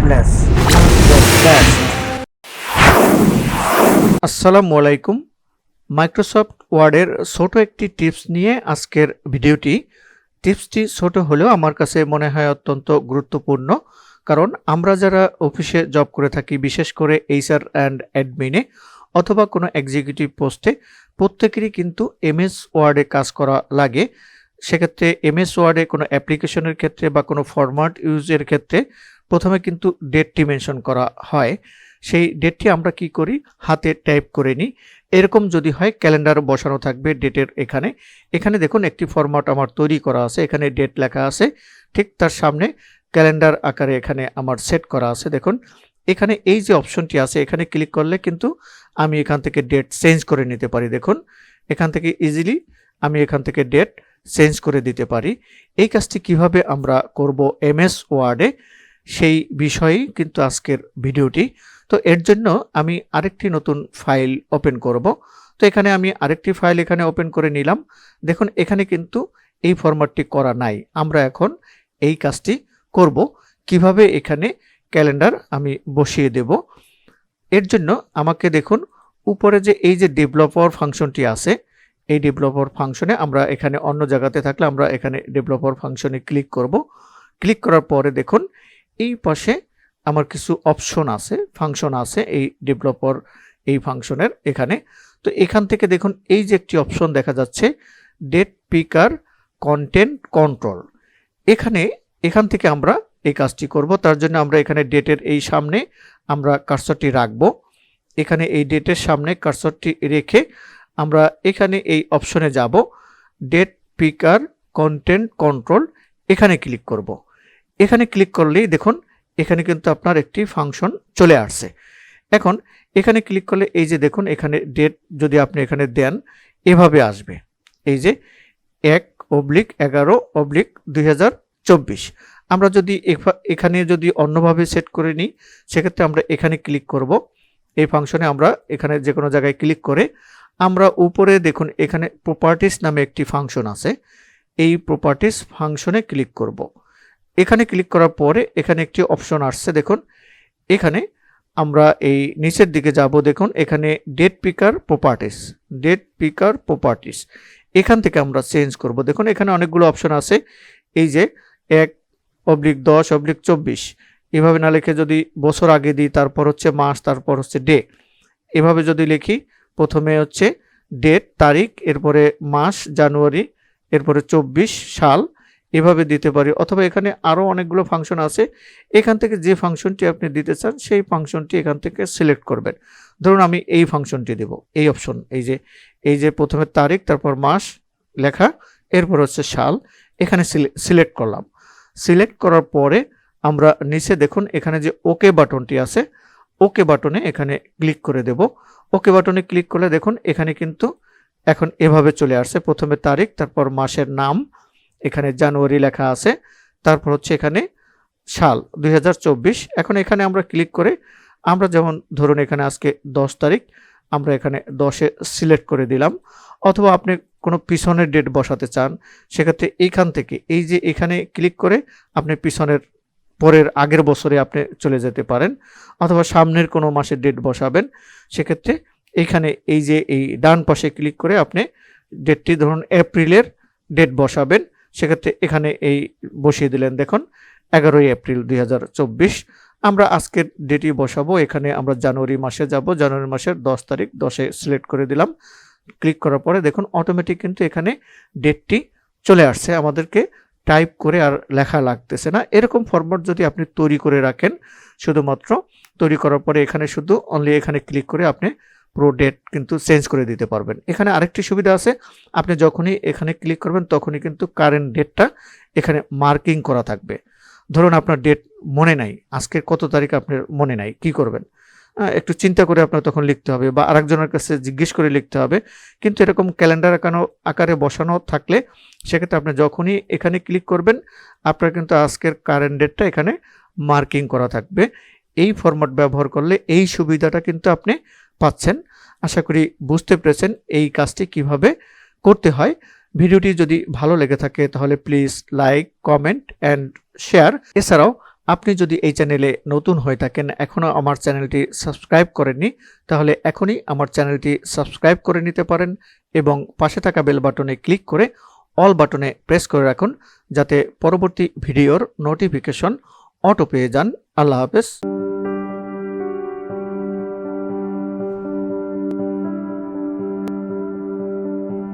Trifles the best. আসসালামু আলাইকুম। Microsoft ওয়ার্ডের ছোট একটি টিপস নিয়ে আজকের ভিডিওটি। টিপসটি ছোট হলেও আমার কাছে মনে হয় অত্যন্ত গুরুত্বপূর্ণ, কারণ আমরা যারা অফিসে জব করে থাকি, বিশেষ করে এইচআর অ্যান্ড অ্যাডমিনে অথবা কোনো এক্সিকিউটিভ পোস্টে, প্রত্যেকেরই কিন্তু এমএস ওয়ার্ডে কাজ করা লাগে। সেক্ষেত্রে এমএস ওয়ার্ডে কোনো অ্যাপ্লিকেশনের ক্ষেত্রে বা কোনো ফরম্যাট ইউজের ক্ষেত্রে প্রথমে কিন্তু ডেটটি মেনশন করা হয়। সেই ডেটটি আমরা কি করি, হাতে টাইপ করে নিই। এরকম যদি হয়, ক্যালেন্ডার বসানো থাকবে ডেটের এখানে। এখানে দেখুন একটি ফরম্যাট আমার তৈরি করা আছে, এখানে ডেট লেখা আছে, ঠিক তার সামনে ক্যালেন্ডার আকারে এখানে আমার সেট করা আছে। দেখুন এখানে এই যে অপশনটি আছে, এখানে ক্লিক করলে কিন্তু আমি এখান থেকে ডেট চেঞ্জ করে নিতে পারি। দেখুন এখান থেকে ইজিলি আমি এখান থেকে ডেট চেঞ্জ করে দিতে পারি। এই কাজটি কিভাবে আমরা করব এমএস ওয়ার্ডে, সেই বিষয়েই কিন্তু আজকের ভিডিওটি। তো এর জন্য আমি আরেকটি নতুন ফাইল ওপেন করব। তো এখানে আমি আরেকটি ফাইল এখানে ওপেন করে নিলাম। দেখুন এখানে কিন্তু এই ফরম্যাটটি করা নাই। আমরা এখন এই কাজটি করব, কিভাবে এখানে ক্যালেন্ডার আমি বসিয়ে দেব। এর জন্য আমাকে দেখুন উপরে যে এই যে ডেভেলপার ফাংশনটি আছে, এই ডেভেলপার ফাংশনে আমরা এখানে অন্য জায়গাতে থাকলে আমরা এখানে ডেভেলপার ফাংশনে ক্লিক করব। ক্লিক করার পরে দেখুন এই পাশে আমার কিছু অপশন আছে, ফাংশন আছে এই ডেভেলপার এই ফাংশনের এখানে। তো এখান থেকে দেখুন এই যে একটি অপশন দেখা যাচ্ছে, ডেট পিকার কন্টেন্ট কন্ট্রোল। এখান থেকে আমরা এই কাজটি করব। তার জন্য আমরা এখানে ডেটের এই সামনে আমরা কার্সরটি রাখব। এখানে এই ডেটের সামনে কার্সরটি রেখে আমরা এখানে এই অপশনে যাব, ডেট পিকার কন্টেন্ট কন্ট্রোল, এখানে ক্লিক করব। এখানে ক্লিক করলেই দেখুন এখানে কিন্তু আপনার একটি ফাংশন চলে আসছে। এখন এখানে ক্লিক করলে এই যে দেখুন এখানে ডেট যদি আপনি এখানে দেন, এভাবে আসবে, এই যে 1/11/2024। আমরা যদি এখানে যদি অন্যভাবে সেট করে নিই, সেক্ষেত্রে আমরা এখানে ক্লিক করব। এই ফাংশনে আমরা এখানে যে কোনো জায়গায় ক্লিক করে আমরা উপরে দেখুন এখানে প্রপার্টিস নামে একটি ফাংশন আছে, এই প্রপার্টিস ফাংশনে ক্লিক করব। এখানে ক্লিক করার পরে এখানে একটি অপশন আসছে, দেখুন এখানে আমরা এই নিচের দিকে যাব। দেখুন এখানে ডেট পিকার প্রপার্টিস, এখান থেকে আমরা চেঞ্জ করব। দেখুন এখানে অনেকগুলো অপশন আছে, এই যে 1/10/24, এভাবে না লিখে যদি বছর আগে দিই, তারপর হচ্ছে মাস, তারপর হচ্ছে ডে, এভাবে যদি লিখি, প্রথমে হচ্ছে ডেট তারিখ, এরপরে মাস জানুয়ারি, এরপরে 24 সাল, এভাবে দিতে পারি। অথবা এখানে আরও অনেকগুলো ফাংশন আছে, এখান থেকে যে ফাংশনটি আপনি দিতে চান সেই ফাংশনটি এখান থেকে সিলেক্ট করবেন। ধরুন আমি এই ফাংশনটি দেব, এই অপশন, এই যে প্রথমে তারিখ, তারপর মাস লেখা, এরপর হচ্ছে সাল, এখানে সিলেক্ট করলাম। সিলেক্ট করার পরে আমরা নিচে দেখুন এখানে যে ওকে বাটনটি আছে, ওকে বাটনে এখানে ক্লিক করে দেব। ওকে বাটনে ক্লিক করলে দেখুন এখানে কিন্তু এখন এভাবে চলে আসছে, প্রথমে তারিখ, তারপর মাসের নাম, এখানে জানুয়ারি লেখা আছে, তারপর হচ্ছে এখানে সাল 2024। এখন এখানে আমরা ক্লিক করে আমরা যেমন ধরুন এখানে আজকে 10 তারিখ, আমরা এখানে 10-এ সিলেক্ট করে দিলাম। অথবা আপনি কোনো পিছনের ডেট বসাতে চান, সেক্ষেত্রে এইখান থেকে এই যে এখানে ক্লিক করে আপনি পিছনের পরের আগের বছরে আপনি চলে যেতে পারেন। অথবা সামনের কোনো মাসের ডেট বসাবেন, সেক্ষেত্রে এইখানে এই যে এই ডান পাশে ক্লিক করে আপনি ডেটটি ধরুন এপ্রিলের ডেট বসাবেন, সেক্ষেত্রে এখানে এই বসিয়ে দিলেন। দেখুন 11 এপ্রিল 2024, আমরা আজকের ডেটই বসাবো। এখানে আমরা জানুয়ারি মাসে যাব, জানুয়ারি মাসের 10 তারিখ, 10-এ সিলেক্ট করে দিলাম। ক্লিক করার পরে দেখুন অটোমেটিক কিন্তু এখানে ডেটটি চলে আসছে, আমাদেরকে টাইপ করে আর লেখা লাগতেছে না। এরকম ফরম্যাট যদি আপনি তৈরি করে রাখেন, শুধুমাত্র তৈরি করার পরে এখানে শুধু অনলি এখানে ক্লিক করে আপনি পুরো ডেট কিন্তু চেঞ্জ করে দিতে পারবেন। এখানে আরেকটি সুবিধা আছে, আপনি যখনই এখানে ক্লিক করবেন তখনই কিন্তু কারেন্ট ডেটটা এখানে মার্কিং করা থাকবে। ধরুন আপনার ডেট মনে নাই, আজকের কত তারিখ আপনার মনে নাই, কি করবেন? একটু চিন্তা করে আপনার তখন লিখতে হবে, বা আরেকজনের কাছে জিজ্ঞেস করে লিখতে হবে। কিন্তু এরকম ক্যালেন্ডার আকারে বসানো থাকলে সেক্ষেত্রে আপনি যখনই এখানে ক্লিক করবেন, আপনার কিন্তু আজকের কারেন্ট ডেটটা এখানে মার্কিং করা থাকবে। এই ফরম্যাট ব্যবহার করলে এই সুবিধাটা কিন্তু আপনি পাচ্ছেন। আশা করি বুঝতে পেরেছেন এই কাজটি কিভাবে করতে হয়। ভিডিওটি যদি ভালো লেগে থাকে তাহলে please like, comment and share. এছাড়াও আপনি যদি এই চ্যানেলে নতুন হয়ে থাকেন, এখনও আমার চ্যানেলটি সাবস্ক্রাইব করেননি, তাহলে এখনই আমার চ্যানেলটি সাবস্ক্রাইব করে নিতে পারেন এবং পাশে থাকা বেল বাটনে ক্লিক করে অল বাটনে প্রেস করে রাখুন, যাতে পরবর্তী ভিডিওর নোটিফিকেশন অটো পেয়ে যান। আল্লাহ হাফেজ।